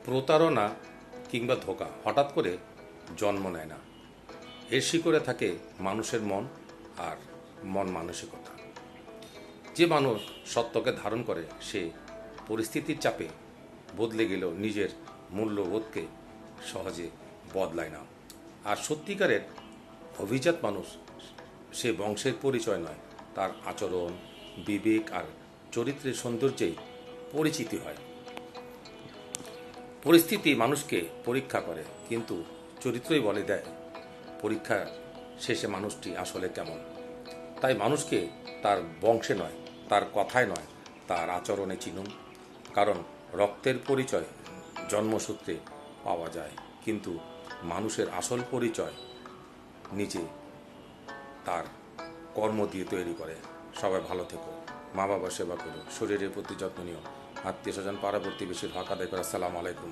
প্রতারণা কিংবা ধোঁকা হঠাৎ করে জন্ম নেয় না। এর শিকড়ে থাকে মানুষের মন আর মন মানসিকতা। যে মানুষ সত্যকে ধারণ করে সে পরিস্থিতির চাপে বদলে গেলেও নিজের মূল্যবোধকে সহজে বদলায় না। আর সত্যিকারের অভিজাত মানুষ সে বংশের পরিচয় নয়, তার আচরণ, বিবেক আর চরিত্রের সৌন্দর্যেই পরিচিতি হয়। পরিস্থিতি মানুষকে পরীক্ষা করে, কিন্তু চরিত্রই বলে দেয় পরীক্ষা শেষে মানুষটি আসলে কেমন। তাই মানুষকে তার বংশে নয়, তার কথায় নয়, তার আচরণে চিনুন। কারণ রক্তের পরিচয় জন্মসূত্রে পাওয়া যায়, কিন্তু মানুষের আসল পরিচয় নিজে তার কর্ম দিয়ে তৈরি করে। সবাই ভালো থেকো, মা বাবা সেবা করো, শরীরের প্রতি যত্ন নিও, আত্মীয় স্বজন পাড়া প্রতিবেশীর হক আদায় করো। আসসালামু আলাইকুম।